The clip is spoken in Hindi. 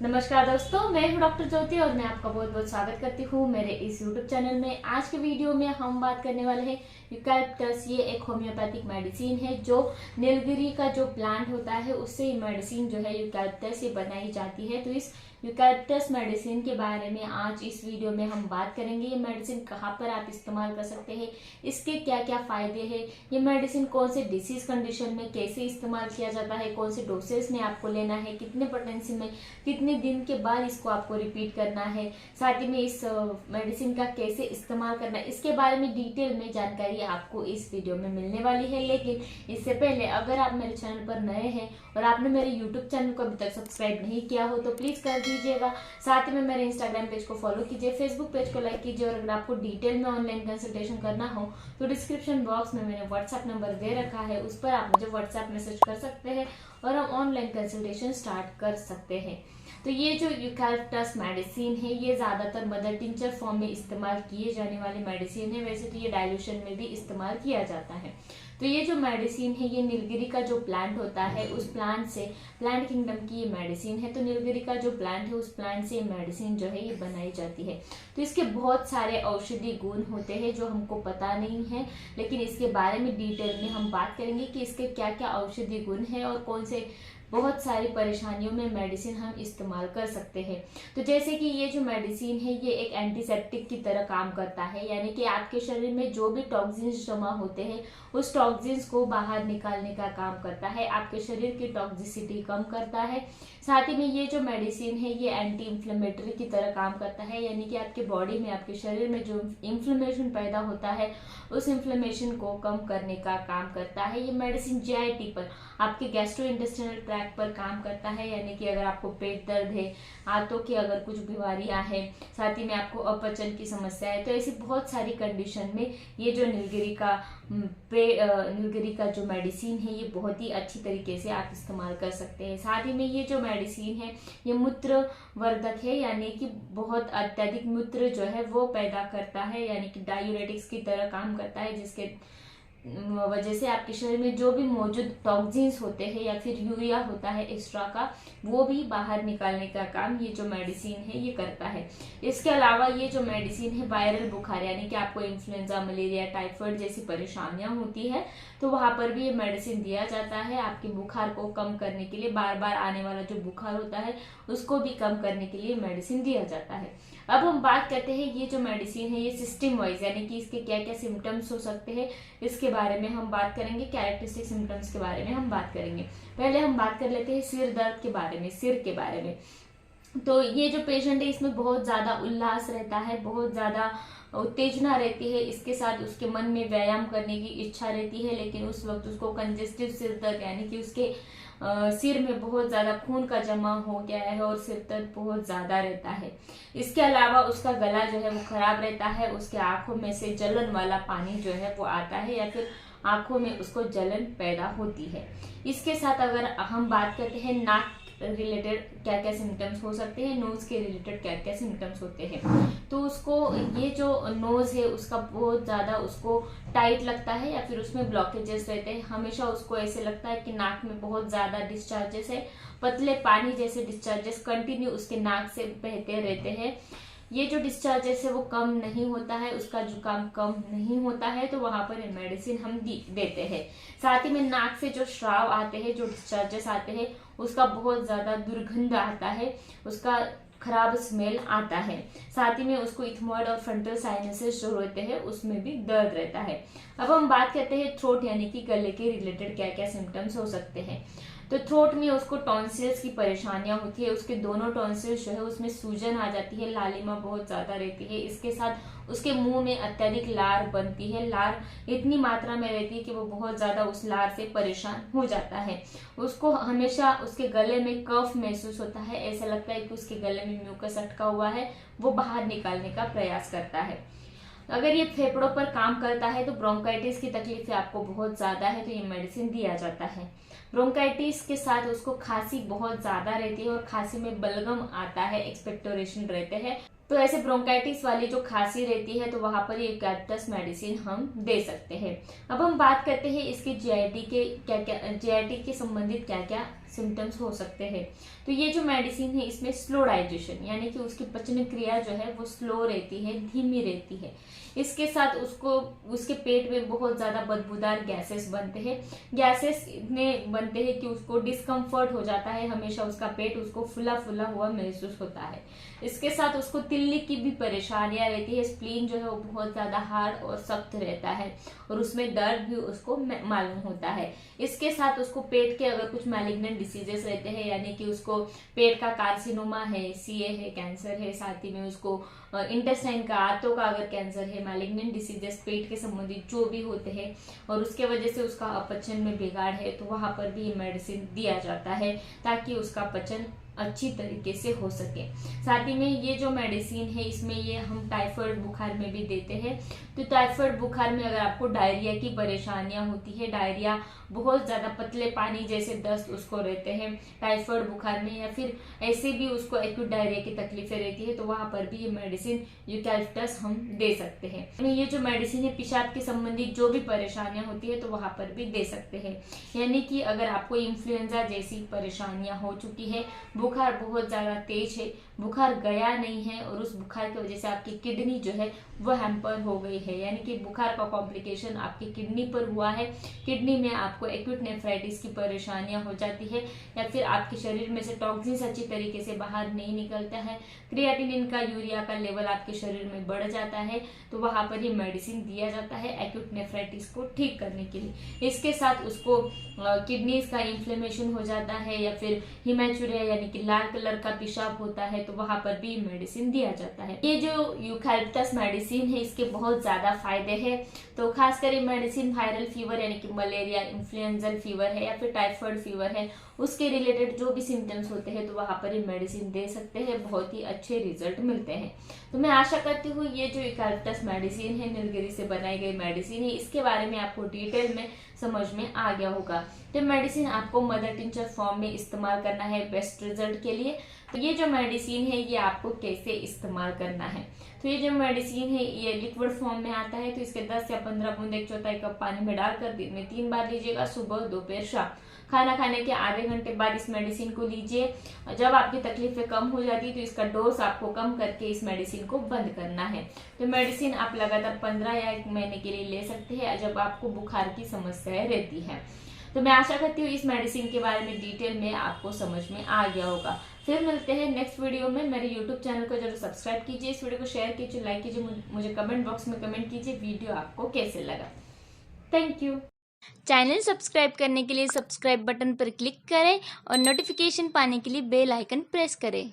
नमस्कार दोस्तों, मैं हूं डॉक्टर ज्योति और मैं आपका बहुत बहुत स्वागत करती हूं मेरे इस यूट्यूब चैनल में। आज के वीडियो में हम बात करने वाले हैं यूकैलिप्टस। ये एक होम्योपैथिक मेडिसिन है जो नीलगिरी का जो प्लांट होता है उससे ये मेडिसिन जो है यूकैलिप्टस से बनाई जाती है। तो इस यूकैलिप्टस मेडिसिन के बारे में आज इस वीडियो में हम बात करेंगे। ये मेडिसिन कहाँ पर आप इस्तेमाल कर सकते हैं, इसके क्या क्या फायदे हैं, ये मेडिसिन कौन से डिसीज कंडीशन में कैसे इस्तेमाल किया जाता है, कौन से डोसेज में आपको लेना है, कितने पोटेंसी में, कितने दिन के बाद इसको आपको रिपीट करना है, साथ ही में इस मेडिसिन का कैसे इस्तेमाल करना है, इसके बारे में डिटेल में जानकारी आपको इस वीडियो में मिलने वाली है। लेकिन इससे पहले अगर आप मेरे चैनल पर नए हैं और आपने मेरे यूट्यूब चैनल को अभी तक सब्सक्राइब नहीं किया हो तो प्लीज कर दीजिएगा। साथ ही में मेरे इंस्टाग्राम पेज को फॉलो कीजिए, फेसबुक पेज को लाइक कीजिए और अगर आपको डिटेल में ऑनलाइन कंसल्टेशन करना हो तो डिस्क्रिप्शन बॉक्स में मैंने व्हाट्सएप नंबर दे रखा है, उस पर आप मुझे व्हाट्सएप मैसेज कर सकते हैं और हम ऑनलाइन कंसल्टेशन स्टार्ट कर सकते हैं। तो ये जो यूकैलिप्टस मेडिसिन है ये ज्यादातर मदर टिंचर फॉर्म में इस्तेमाल किए जाने वाली मेडिसिन है। वैसे तो ये डाइल्यूशन में भी इस्तेमाल किया जाता है। तो ये जो मेडिसिन है ये नीलगिरी का जो प्लांट होता है उस प्लांट से, प्लांट किंगडम की ये मेडिसिन है। तो नीलगिरी का जो प्लांट है उस प्लांट से ये मेडिसिन जो है ये बनाई जाती है। तो इसके बहुत सारे औषधि गुण होते हैं जो हमको पता नहीं है, लेकिन इसके बारे में डिटेल में हम बात करेंगे कि इसके क्या क्या औषधि गुण है और कौन से बहुत सारी परेशानियों में मेडिसिन हम इस्तेमाल कर सकते हैं। तो जैसे कि ये जो मेडिसिन है ये एक एंटीसेप्टिक की तरह काम करता है, यानी कि आपके शरीर में जो भी टॉक्सिन्स जमा होते हैं उस टॉक्सिन्स को बाहर निकालने का काम करता है, आपके शरीर की टॉक्सिसिटी कम करता है। साथ ही में ये जो मेडिसिन है ये एंटी इंफ्लेमेटरी की तरह काम करता है, यानी कि आपके बॉडी में, आपके शरीर में जो इन्फ्लेमेशन पैदा होता है उस इन्फ्लेमेशन को कम करने का काम करता है। ये मेडिसिन जीआईटी पर, आपके गैस्ट्रोइंटेस्टाइनल ट्रैक्ट पर काम करता है, यानी कि अगर आपको पेट दर्द है, आंतों की अगर कुछ बीमारियां हैं, साथ ही में आपको अपचन की समस्या है, तो ऐसी बहुत सारी कंडीशन में ये जो नीलगिरी का जो मेडिसिन है ये बहुत ही अच्छी तरीके से आप इस्तेमाल कर सकते हैं। साथ ही में ये जो मेडिसिन है ये मूत्र वर्धक है, यानी कि बहुत अत्यधिक मूत्र जो है वो पैदा करता है, यानी कि डायूरेटिक्स की तरह काम करता है, जिसके वजह से आपके शरीर में जो भी मौजूद टॉक्सिन्स होते हैं या फिर यूरिया होता है एक्स्ट्रा का वो भी बाहर निकालने का काम ये जो मेडिसिन है ये करता है। इसके अलावा ये जो मेडिसिन है वायरल बुखार, यानी कि आपको इन्फ्लुएंजा, मलेरिया, टाइफाइड जैसी परेशानियां होती है तो वहां पर भी ये मेडिसिन दिया जाता है आपके बुखार को कम करने के लिए। बार बार आने वाला जो बुखार होता है उसको भी कम करने के लिए मेडिसिन दिया जाता है। अब हम बात करते हैं ये जो मेडिसिन है ये सिस्टम वाइज, यानी कि इसके क्या क्या सिम्टम्स हो सकते हैं इसके बारे में हम बात करेंगे, कैरेक्टरिस्टिक सिम्टम्स के बारे में हम बात करेंगे। पहले हम बात कर लेते हैं सिर दर्द के बारे में, सिर के बारे में। तो ये जो पेशेंट है इसमें बहुत ज्यादा उल्लास रहता है, बहुत ज्यादा उत्तेजना रहती है, इसके साथ उसके मन में व्यायाम करने की इच्छा रहती है, लेकिन उस वक्त उसको कंजेस्टिव सिर दर्द, यानी कि उसके सिर में बहुत ज्यादा खून का जमा हो गया है और सिर दर्द बहुत ज्यादा रहता है। इसके अलावा उसका गला जो है वो खराब रहता है, उसके आंखों में से जलन वाला पानी जो है वो आता है या फिर आंखों में उसको जलन पैदा होती है। इसके साथ अगर हम बात करते हैं नाक रिलेटेड क्या क्या सिम्टम्स हो सकते हैं, नोज के रिलेटेड क्या क्या सिम्टम्स होते हैं, तो उसको ये जो नोज है उसका बहुत ज्यादा उसको टाइट लगता है या फिर उसमें ब्लॉकेजेस रहते हैं। हमेशा उसको ऐसे लगता है कि नाक में बहुत ज्यादा डिस्चार्जेस है, पतले पानी जैसे डिस्चार्जेस कंटिन्यू उसके नाक से बहते रहते हैं। ये जो डिस्चार्जेस है वो कम नहीं होता है, उसका जुकाम कम नहीं होता है, तो वहां पर मेडिसिन हम देते हैं। साथ ही में नाक से जो श्राव आते हैं, जो डिस्चार्जेस आते हैं उसका बहुत ज्यादा दुर्गंध आता है, उसका खराब स्मेल आता है। साथ ही में उसको इथमॉइड और फ्रंटल साइनसेस जो रहते हैं उसमें भी दर्द रहता है। अब हम बात करते हैं थ्रोट, यानी कि गले के रिलेटेड क्या क्या सिम्टम्स हो सकते हैं। तो थ्रोट में उसको टॉन्सिल्स की परेशानियां होती है, उसके दोनों टॉन्सिल्स जो है उसमें सूजन आ जाती है, लालिमा बहुत ज्यादा रहती है, इसके साथ उसके मुंह में अत्यधिक लार बनती है, लार इतनी मात्रा में रहती है कि वो बहुत ज्यादा उस लार से परेशान हो जाता है। उसको हमेशा उसके गले में कफ महसूस होता है, ऐसा लगता है कि उसके गले में म्यूकस अटका हुआ है, वो बाहर निकालने का प्रयास करता है। अगर ये फेफड़ों पर काम करता है तो ब्रोंकाइटिस की तकलीफ आपको बहुत ज्यादा है तो ये मेडिसिन दिया जाता है। ब्रोंकाइटिस के साथ उसको खांसी बहुत ज्यादा रहती है और खांसी में बलगम आता है, एक्सपेक्टोरेशन रहते हैं, तो ऐसे ब्रोंकाइटिस वाली जो खांसी रहती है तो वहां पर ये यूकैलिप्टस मेडिसिन हम दे सकते हैं। अब हम बात करते हैं इसके जीआईटी के संबंधित क्या क्या सिम्टम्स हो सकते हैं। तो ये जो मेडिसिन है इसमें स्लो डाइजेशन यानी कि उसकी पचन क्रिया जो है वो स्लो रहती है, धीमी रहती है। इसके साथ उसके पेट में बहुत ज्यादा बदबूदार गैसेस बनते हैं। गैसेस इतने बनते हैं कि उसको डिस्कम्फर्ट हो जाता है, हमेशा उसका पेट उसको फुला फुला हुआ महसूस होता है। इसके साथ उसको तिल्ली की भी परेशानियां रहती है। स्प्लीन जो है वो बहुत ज्यादा हार्ड और सख्त रहता है और उसमें दर्द भी उसको मालूम होता है। इसके साथ उसको पेट के अगर कुछ मैलिग्नेंट डिसीजेस रहते हैं यानी कि उसको पेट का कार्सिनोमा है, सीए है, कैंसर है, साथ ही में उसको इंटेस्टाइन का, आंतों का अगर कैंसर है, मैलिग्नेंट डिसीजेस पेट के संबंधित जो भी होते हैं और उसके वजह से उसका अपचन में बिगाड़ है, तो वहां पर भी ये मेडिसिन दिया जाता है ताकि उसका पचन अच्छी तरीके से हो सके। साथ ही में ये जो मेडिसिन है इसमें ये हम टाइफाइड बुखार में भी देते हैं। तो टाइफाइड बुखार में अगर आपको डायरिया की परेशानियां होती है, डायरिया बहुत ज्यादा पतले पानी जैसे दस्त उसको रहते हैं टाइफाइड बुखार में, या फिर ऐसे भी उसको एक्यूट डायरिया की तकलीफें रहती है, तो वहां पर भी ये मेडिसिन यूकैलिप्टस हम दे सकते हैं। ये जो मेडिसिन है पेशाब के संबंधित जो भी परेशानियां होती है तो वहां पर भी दे सकते हैं। यानी कि अगर आपको इन्फ्लुएंजा जैसी परेशानियां हो चुकी है, बुखार बहुत ज्यादा तेज है, बुखार गया नहीं है और उस बुखार की वजह से आपकी किडनी जो है वो हैम्पर हो गई है, यानी कि बुखार का कॉम्प्लिकेशन आपकी किडनी पर हुआ है, किडनी में आपको एक्यूट नेफ्राइटिस की परेशानियां हो जाती है, या फिर आपके शरीर में से टॉक्सिन्स अच्छी तरीके से बाहर नहीं निकलता है, क्रिएटिनिन का, यूरिया का लेवल आपके शरीर में बढ़ जाता है, तो वहां पर ये मेडिसिन दिया जाता है एक्यूट नेफ्राइटिस को ठीक करने के लिए। इसके साथ उसको किडनीज का इन्फ्लेमेशन हो जाता है या फिर हिमेचुरिया यानी कि लाल कलर का पेशाब होता है, तो वहां पर भी मेडिसिन दिया जाता है। ये जो यूकैलिप्टस मेडिसिन है इसके बहुत ज्यादा फायदे हैं। तो खासकर ये मेडिसिन वायरल फीवर यानी कि मलेरिया, इन्फ्लुएंजल फीवर है या फिर टाइफाइड फीवर है, उसके रिलेटेड जो भी सिम्टम्स होते हैं तो वहां पर ये मेडिसिन दे सकते हैं, बहुत ही अच्छे रिजल्ट मिलते हैं। तो मैं आशा करती हूँ ये जो यूकैलिप्टस मेडिसिन है, नीलगिरी से बनाई गई मेडिसिन है, इसके बारे में आपको डिटेल में समझ में आ गया होगा। तो मेडिसिन आपको मदर टिंचर फॉर्म में इस्तेमाल करना है बेस्ट रिजल्ट के लिए। तो ये जो मेडिसिन है ये आपको कैसे इस्तेमाल करना है, तो ये जो मेडिसिन है ये लिक्विड फॉर्म में आता है। तो इसके 10 या 15 बूंद 1/4 कप पानी में डालकर दिन में 3 बार लीजिएगा, सुबह, दोपहर, शाम। खाना खाने के आधे घंटे बाद इस मेडिसिन को लीजिए। जब आपकी तकलीफें कम हो जाती है तो इसका डोज आपको कम करके इस मेडिसिन को बंद करना है। तो मेडिसिन आप लगातार 15 या 1 महीने के लिए ले सकते हैं जब आपको बुखार की समस्याएं रहती है। तो मैं आशा करती हूँ इस मेडिसिन के बारे में डिटेल में आपको समझ में आ गया होगा। फिर मिलते हैं नेक्स्ट वीडियो में। मेरे यूट्यूब चैनल को जरूर सब्सक्राइब कीजिए, इस वीडियो को शेयर कीजिए, लाइक कीजिए, मुझे कमेंट बॉक्स में कमेंट कीजिए वीडियो आपको कैसे लगा। Thank you. चैनल सब्सक्राइब करने के लिए सब्सक्राइब बटन पर क्लिक करें और नोटिफिकेशन पाने के लिए बेल आइकन प्रेस करें।